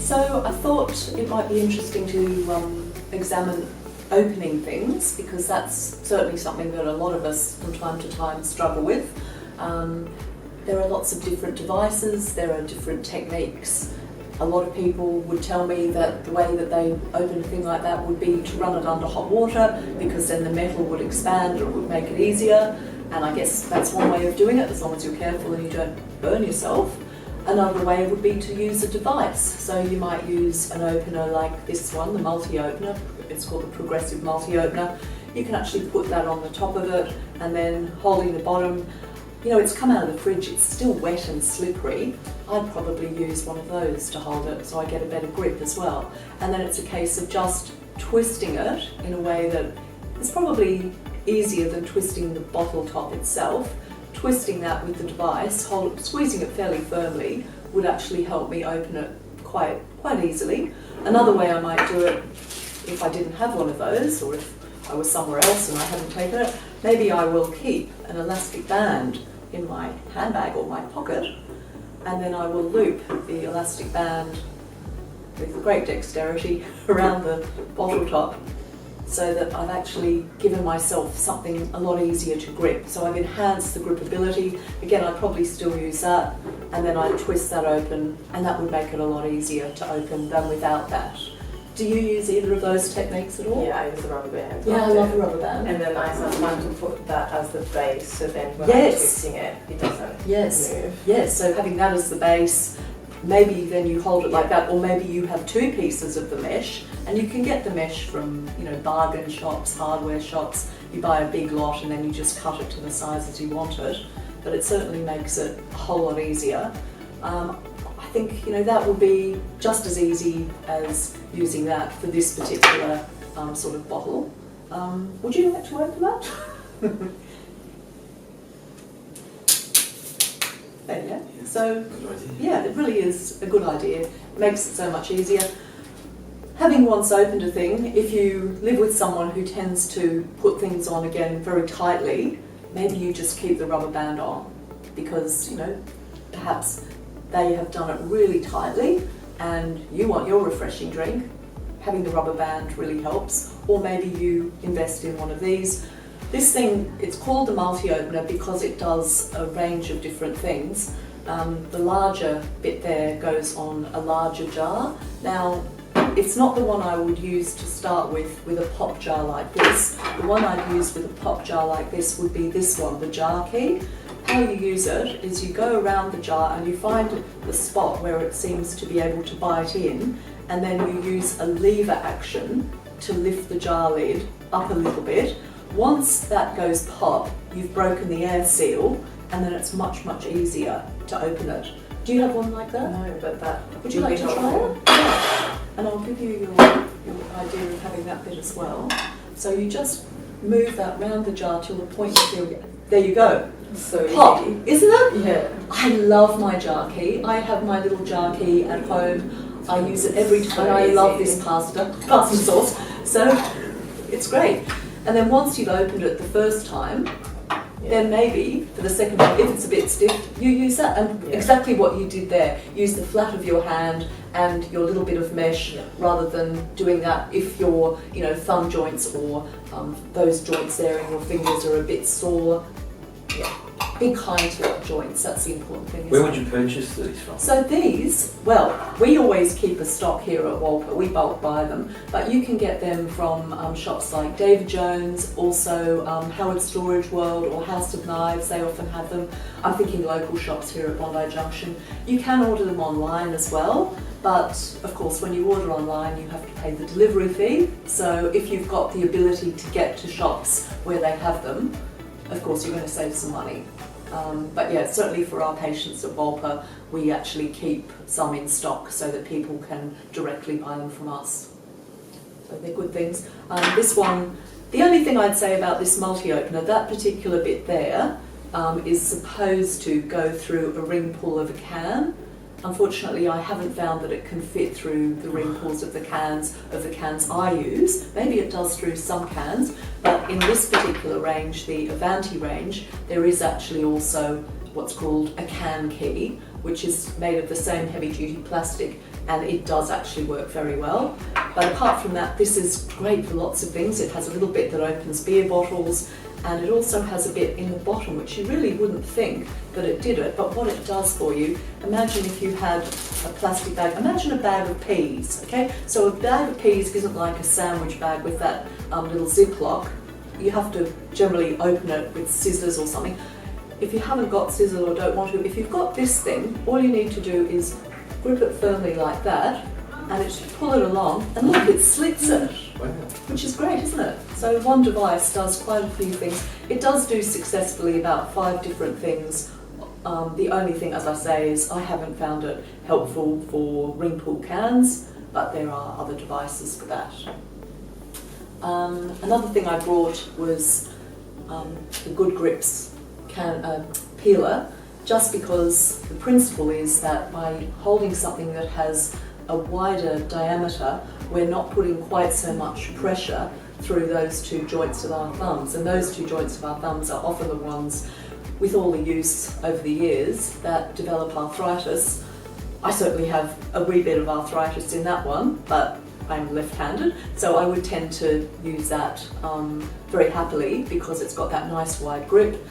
So I thought it might be interesting to examine opening things, because that's certainly something that a lot of us from time to time struggle with. There are lots of different devices, there are different techniques. A lot of people would tell me that the way that they open a thing like that would be to run it under hot water, because then the metal would expand or it would make it easier. And I guess that's one way of doing it, as long as you're careful and you don't burn yourself. Another way would be to use a device. So you might use an opener like this one, the multi-opener. It's called the progressive multi-opener. You can actually put that on the top of it, and then holding the bottom. You know, it's come out of the fridge, it's still wet and slippery. I'd probably use one of those to hold it so I get a better grip as well. And then it's a case of just twisting it in a way that is probably easier than twisting the bottle top itself. Twisting that with the device, squeezing it fairly firmly, would actually help me open it quite easily. Another way I might do it, if I didn't have one of those, or if I was somewhere else and I hadn't taken it, maybe I will keep an elastic band in my handbag or my pocket, and then I will loop the elastic band with great dexterity around the bottle top, so that I've actually given myself something a lot easier to grip. So I've enhanced the gripability. Again, I'd probably still use that, and then I'd twist that open, and that would make it a lot easier to open than without that. Do you use either of those techniques at all? Yeah, I use a rubber band. Yeah, I love the rubber band. And then I sometimes put that as the base, so then when I'm twisting it, it doesn't move. Yes, so having that as the base, maybe then you hold it like that, or maybe you have two pieces of the mesh, and you can get the mesh from, you know, bargain shops, hardware shops. You buy a big lot and then you just cut it to the sizes you want it, but it certainly makes it a whole lot easier. I think, you know, that will be just as easy as using that for this particular sort of bottle. Would you like to open that? There you go. So, yeah, it really is a good idea. It makes it so much easier. Having once opened a thing, if you live with someone who tends to put things on again very tightly, maybe you just keep the rubber band on, because, you know, perhaps they have done it really tightly and you want your refreshing drink. Having the rubber band really helps. Or maybe you invest in one of these. This thing, it's called the multi-opener because it does a range of different things. The larger bit there goes on a larger jar. Now, it's not the one I would use to start with a pop jar like this. The one I'd use with a pop jar like this would be this one, the jar key. How you use it is you go around the jar and you find the spot where it seems to be able to bite in, and then you use a lever action to lift the jar lid up a little bit. Once that goes pop, you've broken the air seal, and then it's much easier to open it. Do you have one like that? No, but that would you like to try it? Yeah. And I'll give you your idea of having that bit as well. So you just move that round the jar till the point you feel. There you go. So pop, easy. Isn't it? Yeah. I love my jar key. I have my little jar key at home. I use it every time. I love this pasta sauce. So it's great. And then once you've opened it the first time, then maybe for the second time, if it's a bit stiff, you use that, and exactly what you did there. Use the flat of your hand and your little bit of mesh, rather than doing that if your, you know, thumb joints or those joints there in your fingers are a bit sore. Be kind to your joints, that's the important thing. Where would you purchase these from? So these, well, we always keep a stock here at Walper, we bulk buy them, but you can get them from shops like David Jones, also Howard Storage World or House of Knives, they often have them. I'm thinking local shops here at Bondi Junction. You can order them online as well, but of course when you order online you have to pay the delivery fee, so if you've got the ability to get to shops where they have them, of course you're going to save some money. But yeah, certainly for our patients at Walper, we actually keep some in stock so that people can directly buy them from us. So they're good things. This one, the only thing I'd say about this multi-opener, that particular bit there is supposed to go through a ring pull of a can. Unfortunately, I haven't found that it can fit through the ring pulls of the cans I use. Maybe it does through some cans, but in this particular range, the Avanti range, there is actually also what's called a can key, which is made of the same heavy-duty plastic and it does actually work very well. But apart from that, this is great for lots of things. It has a little bit that opens beer bottles, and it also has a bit in the bottom which you really wouldn't think that it did it, but what it does for you, imagine if you had a plastic bag, imagine a bag of peas, okay? So a bag of peas isn't like a sandwich bag with that little Ziploc. You have to generally open it with scissors or something. If you haven't got scissors or don't want to, if you've got this thing, all you need to do is grip it firmly like that, and it's pull it along, and look, it slits it, which is great, isn't it? So one device does quite a few things. It does do successfully about 5 different things. The only thing, as I say, is I haven't found it helpful for ring pull cans, but there are other devices for that. Another thing I brought was the Good Grips peeler, just because the principle is that by holding something that has a wider diameter, we're not putting quite so much pressure through those 2 joints of our thumbs, and those 2 joints of our thumbs are often the ones, with all the use over the years, that develop arthritis. I certainly have a wee bit of arthritis in that one, but I'm left-handed, so I would tend to use that very happily because it's got that nice wide grip.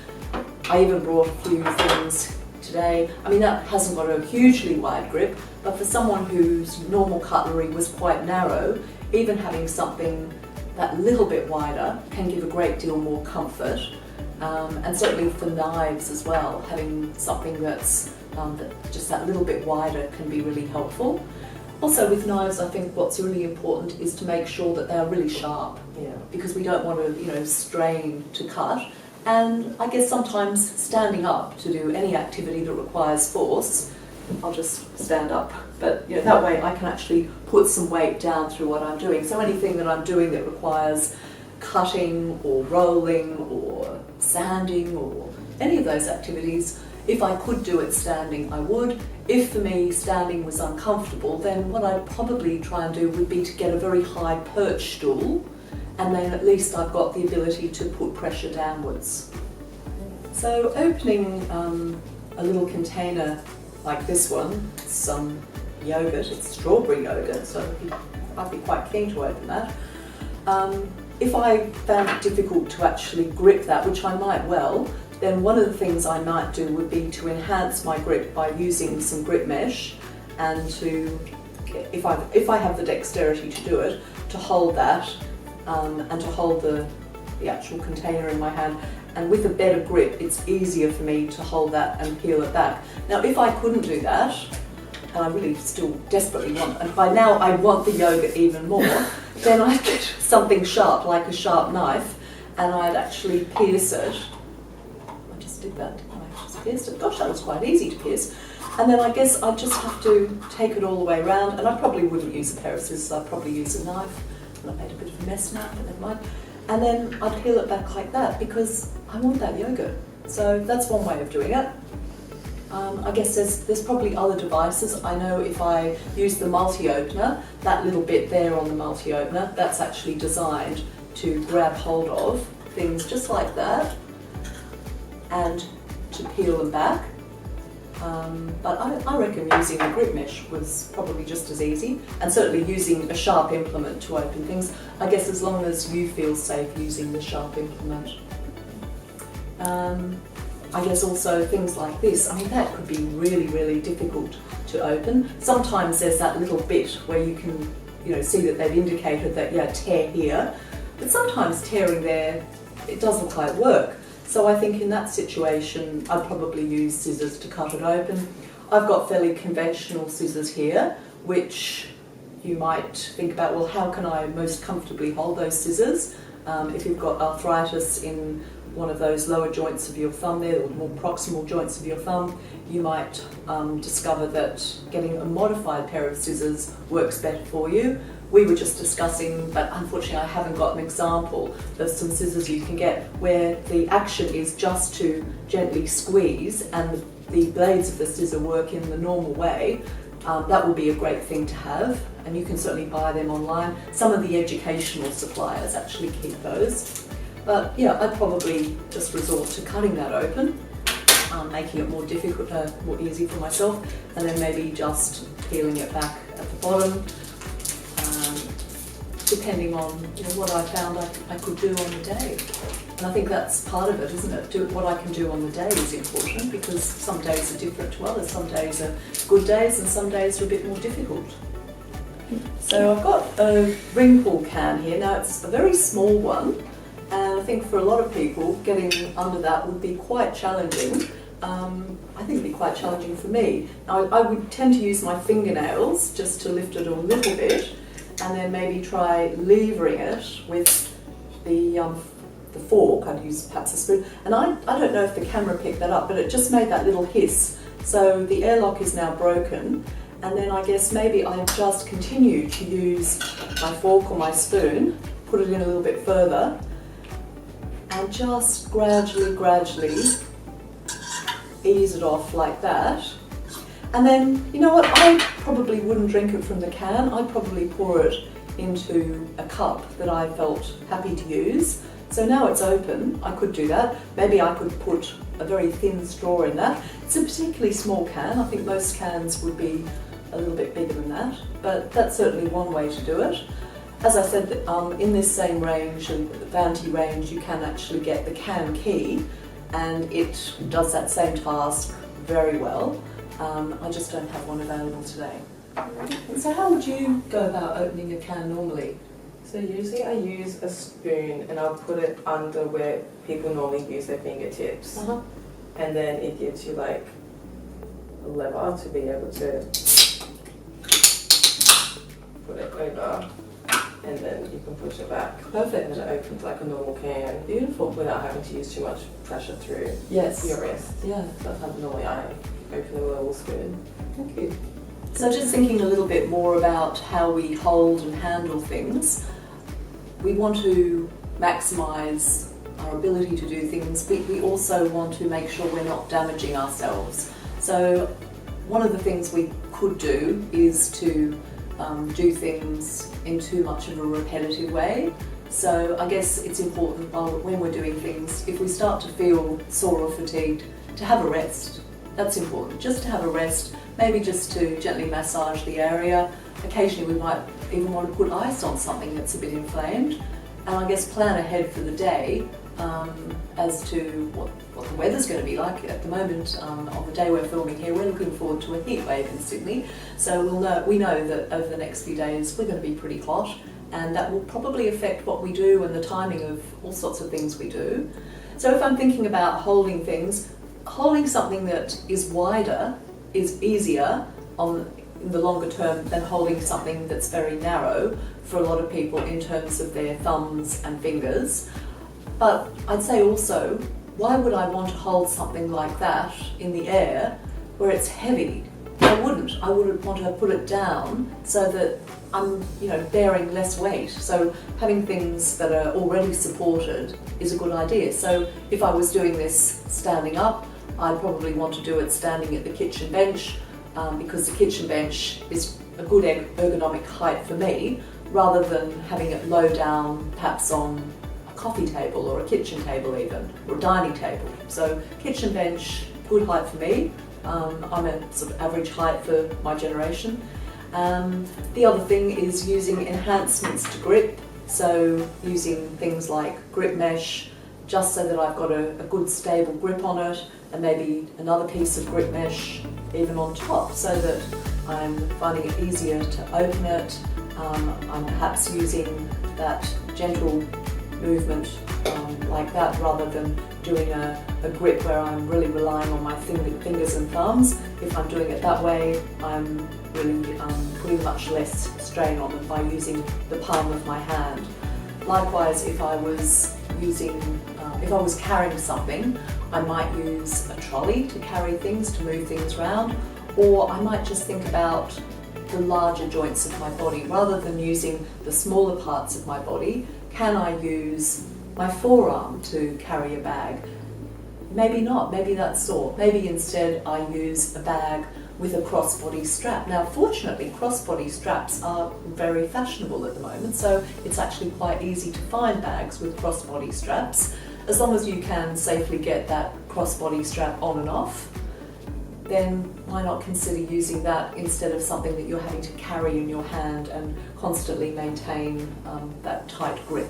I even brought a few things today. I mean, that hasn't got a hugely wide grip, but for someone whose normal cutlery was quite narrow, even having something that little bit wider can give a great deal more comfort. And certainly for knives as well, having something that's just that little bit wider can be really helpful. Also with knives, I think what's really important is to make sure that they are really sharp, because we don't want to, strain to cut. And I guess sometimes standing up to do any activity that requires force, I'll just stand up, but that way I can actually put some weight down through what I'm doing. So anything that I'm doing that requires cutting or rolling or sanding or any of those activities, if I could do it standing, I would. If for me standing was uncomfortable, then what I'd probably try and do would be to get a very high perch stool, and then at least I've got the ability to put pressure downwards. So opening a little container like this one, some yogurt, it's strawberry yogurt, so I'd be quite keen to open that. If I found it difficult to actually grip that, which I might well, then one of the things I might do would be to enhance my grip by using some grip mesh, and to, if I have the dexterity to do it, to hold that and to hold the actual container in my hand. And with a better grip, it's easier for me to hold that and peel it back. Now, if I couldn't do that, and I really still desperately want, and by now I want the yogurt even more, then I'd get something sharp, like a sharp knife, and I'd actually pierce it. I just did that, didn't I? Just pierced it. Gosh, that was quite easy to pierce. And then I guess I'd just have to take it all the way around, and I probably wouldn't use a pair of scissors, I'd probably use a knife. And I made a bit of a mess now, but never mind. And then I'd peel it back like that because I want that yogurt. So that's one way of doing it. I guess there's probably other devices. I know if I use the multi-opener, that little bit there on the multi-opener, that's actually designed to grab hold of things just like that and to peel them back. But I reckon using a grip mesh was probably just as easy, and certainly using a sharp implement to open things, I guess, as long as you feel safe using the sharp implement. I guess also things like this, I mean, that could be really, really difficult to open. Sometimes there's that little bit where you can, see that they've indicated that, tear here, but sometimes tearing there, it doesn't quite work. So I think in that situation, I'd probably use scissors to cut it open. I've got fairly conventional scissors here, which you might think about, well, how can I most comfortably hold those scissors? If you've got arthritis in one of those lower joints of your thumb there, or more proximal joints of your thumb, you might discover that getting a modified pair of scissors works better for you. We were just discussing, but unfortunately I haven't got an example of some scissors you can get where the action is just to gently squeeze and the blades of the scissor work in the normal way. That would be a great thing to have, and you can certainly buy them online. Some of the educational suppliers actually keep those. But I'd probably just resort to cutting that open, making it more difficult, more easy for myself, and then maybe just peeling it back at bottom, depending on what I found I could do on the day. And I think that's part of it, isn't it? What I can do on the day is important, because some days are different to others. Some days are good days and some days are a bit more difficult. So I've got a ring pull can here. Now it's a very small one, and I think for a lot of people getting under that would be quite challenging. I think it'd be quite challenging for me. Now I would tend to use my fingernails just to lift it a little bit, and then maybe try levering it with the fork. I'd use perhaps a spoon, and I don't know if the camera picked that up, but it just made that little hiss. So the airlock is now broken, and then I guess maybe I just continue to use my fork or my spoon, put it in a little bit further, and just gradually ease it off like that. And then, you know what, I probably wouldn't drink it from the can. I'd probably pour it into a cup that I felt happy to use. So now it's open, I could do that. Maybe I could put a very thin straw in that. It's a particularly small can. I think most cans would be a little bit bigger than that, but that's certainly one way to do it. As I said, in this same range, the Vanti range, you can actually get the can key, and it does that same task very well. I just don't have one available today. And so how would you go about opening a can normally? So usually I use a spoon and I'll put it under where people normally use their fingertips. And then it gives you like a lever to be able to put it over, and then you can push it back. Perfect. And then it opens like a normal can. Beautiful. Without having to use too much pressure through Yes. your wrist. Yeah. That's how normally I open with a little spoon. Thank you. So just thinking a little bit more about how we hold and handle things, we want to maximise our ability to do things, but we also want to make sure we're not damaging ourselves. So one of the things we could do is to do things in too much of a repetitive way. So I guess it's important when we're doing things, if we start to feel sore or fatigued, to have a rest. That's important, just to have a rest, maybe just to gently massage the area. Occasionally we might even want to put ice on something that's a bit inflamed, and I guess plan ahead for the day as to what the weather's going to be like. At the moment, on the day we're filming here, we're looking forward to a heat wave in Sydney, so we know that over the next few days we're going to be pretty hot, and that will probably affect what we do and the timing of all sorts of things we do. So if I'm thinking about holding things, holding something that is wider is easier in the longer term than holding something that's very narrow for a lot of people in terms of their thumbs and fingers. But I'd say also, why would I want to hold something like that in the air where it's heavy? I wouldn't. I would want to put it down so that I'm, bearing less weight. So having things that are already supported is a good idea. So if I was doing this standing up, I'd probably want to do it standing at the kitchen bench, because the kitchen bench is a good ergonomic height for me, rather than having it low down, perhaps on a coffee table or a kitchen table even, or a dining table. So kitchen bench, good height for me. I'm a sort of average height for my generation. The other thing is using enhancements to grip, so using things like grip mesh, just so that I've got a good stable grip on it, and maybe another piece of grip mesh even on top, so that I'm finding it easier to open it. I'm perhaps using that gentle movement like that, rather than doing a grip where I'm really relying on my fingers and thumbs. If I'm doing it that way, I'm really putting much less strain on them by using the palm of my hand. Likewise, if I was carrying something, I might use a trolley to carry things, to move things around, or I might just think about the larger joints of my body. Rather than using the smaller parts of my body, can I use my forearm to carry a bag? Maybe not, maybe that's sore. Maybe instead I use a bag with a crossbody strap. Now fortunately, crossbody straps are very fashionable at the moment, so it's actually quite easy to find bags with crossbody straps, as long as you can safely get that crossbody strap on and off. then why not consider using that instead of something that you're having to carry in your hand and constantly maintain that tight grip.